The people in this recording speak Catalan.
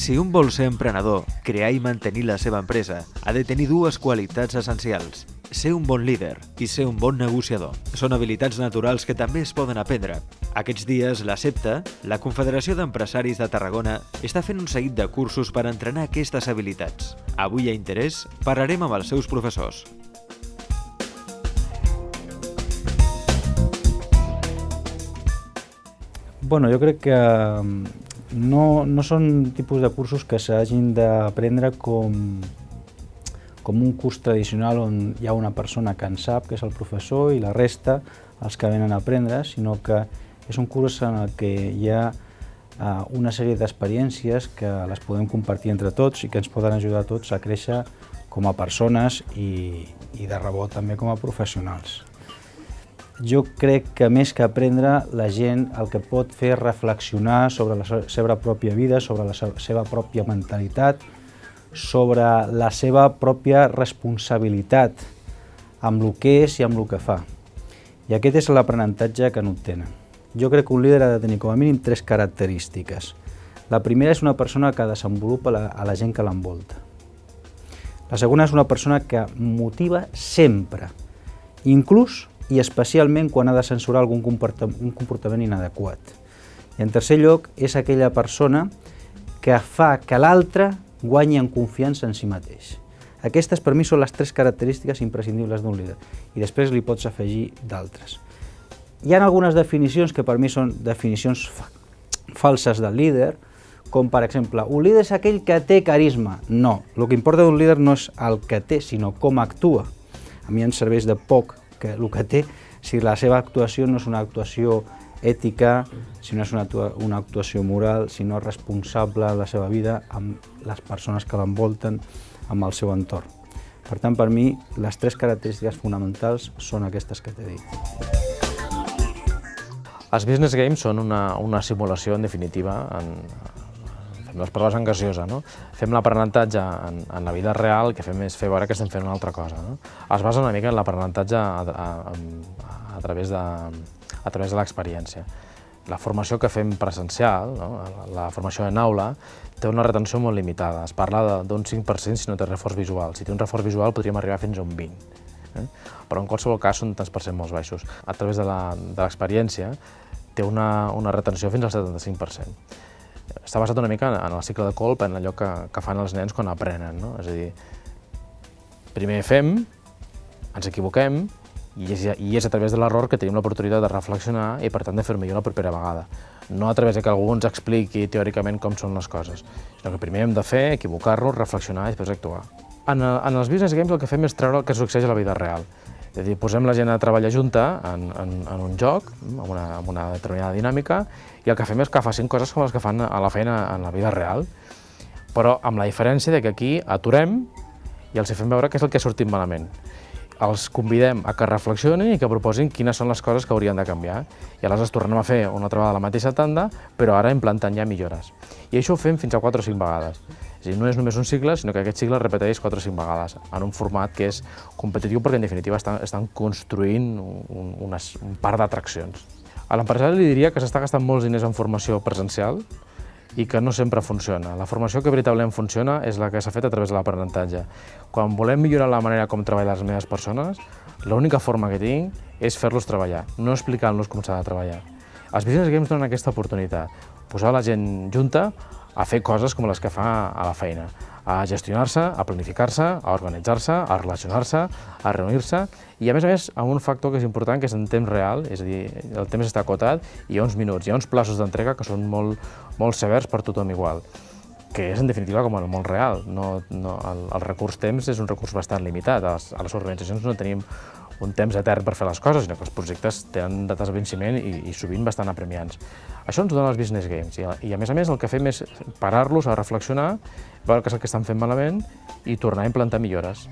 Si un vol ser emprenedor, crear i mantenir la seva empresa, ha de tenir dues qualitats essencials: ser un bon líder i ser un bon negociador. Són habilitats naturals que també es poden aprendre. Aquests dies, la CEPTA, la Confederació d'Empresaris de Tarragona, està fent un seguit de cursos per entrenar aquestes habilitats. Avui a Interès parlarem amb els seus professors. Jo crec que no són tipus de cursos que s'hagin d'aprendre com un curs tradicional on hi ha una persona que en sap, que és el professor, i la resta, els que venen a aprendre, sinó que és un curs en el que hi ha una sèrie d'experiències que les podem compartir entre tots i que ens poden ajudar a tots a créixer com a persones i de rebot també com a professionals. Jo crec que més que aprendre, la gent el que pot fer és reflexionar sobre la seva pròpia vida, sobre la seva pròpia mentalitat, sobre la seva pròpia responsabilitat amb el que és i amb el que fa. I aquest és l'aprenentatge que n'obtenen. Jo crec que un líder ha de tenir com a mínim 3 característiques. La primera és una persona que desenvolupa a la gent que l'envolta. La segona és una persona que motiva sempre, inclús i especialment quan ha de censurar un comportament inadequat. I en tercer lloc, és aquella persona que fa que l'altre guanyi en confiança en si mateix. Aquestes, per mi, són les 3 característiques imprescindibles d'un líder, i després li pots afegir d'altres. Hi ha algunes definicions que per mi són definicions falses del líder, com per exemple, un líder és aquell que té carisma. No, el que importa d'un líder no és el que té, sinó com actua. A mi em serveix de poc que el que té, si la seva actuació no és una actuació ètica, si no és una actuació moral, si no és responsable de la seva vida amb les persones que l'envolten, amb el seu entorn. Per tant, per mi, les 3 característiques fonamentals són aquestes que t'he dit. Els business games són una simulació, en definitiva, fem les proves en gaseosa, no? Fem l'aprenentatge en la vida real, el que fem és fer veure que estem fent una altra cosa, no? Es basa una mica en l'aprenentatge a través de l'experiència. La formació que fem presencial, no? La formació en aula, té una retenció molt limitada. Es parla d'un 5% si no té reforç visual. Si té un reforç visual podríem arribar fins a un 20%. Però en qualsevol cas són tants % molt baixos. A través de l'experiència té una retenció fins al 75%. Està basat una mica en el cicle de Kolb, en allò que fan els nens quan aprenen, no? És a dir, primer fem, ens equivoquem, i és a través de l'error que tenim l'oportunitat de reflexionar i, per tant, de fer millor la propera vegada. No a través de que algú ens expliqui teòricament com són les coses, sinó que primer hem de fer, equivocar-nos, reflexionar i després actuar. En els business games el que fem és treure el que succeeix a la vida real. És a dir, posem la gent a treballar junta en un joc, amb una determinada dinàmica, i el que fem és que facin coses com les que fan a la feina en la vida real, però amb la diferència que aquí aturem i els fem veure què és el que ha sortit malament. Els convidem a que reflexionin i que proposin quines són les coses que haurien de canviar. I aleshores tornem a fer una altra vegada la mateixa tanda, però ara implantant ja millores. I això ho fem fins a 4 o 5 vegades. És a dir, no és només un cicle, sinó que aquest cicle es repeteix 4 o 5 vegades, en un format que és competitiu perquè, en definitiva, estan construint un parc d'atraccions. A l'empresari li diria que s'està gastant molts diners en formació presencial i que no sempre funciona. La formació que veritablement funciona és la que s'ha fet a través de l'aprenentatge. Quan volem millorar la manera com treballen les meves persones, l'única forma que tinc és fer-los treballar, no explicant-los com s'ha de treballar. Els business games donen aquesta oportunitat, posar la gent junta a fer coses com les que fa a la feina, a gestionar-se, a planificar-se, a organitzar-se, a relacionar-se, a reunir-se, i a més amb un factor que és important, que és en temps real, és a dir, el temps està acotat, i hi ha uns minuts, hi ha uns plaços d'entrega que són molt severs per tothom igual, que és en definitiva com el món real. El recurs temps és un recurs bastant limitat. A les organitzacions no tenim un temps etern per fer les coses, sinó que els projectes tenen dates de venciment i sovint bastant apremiants. Això ens ho donen els business games, i a més el que fem és parar-los a reflexionar, veure què és el que estan fent malament i tornar a implantar millores.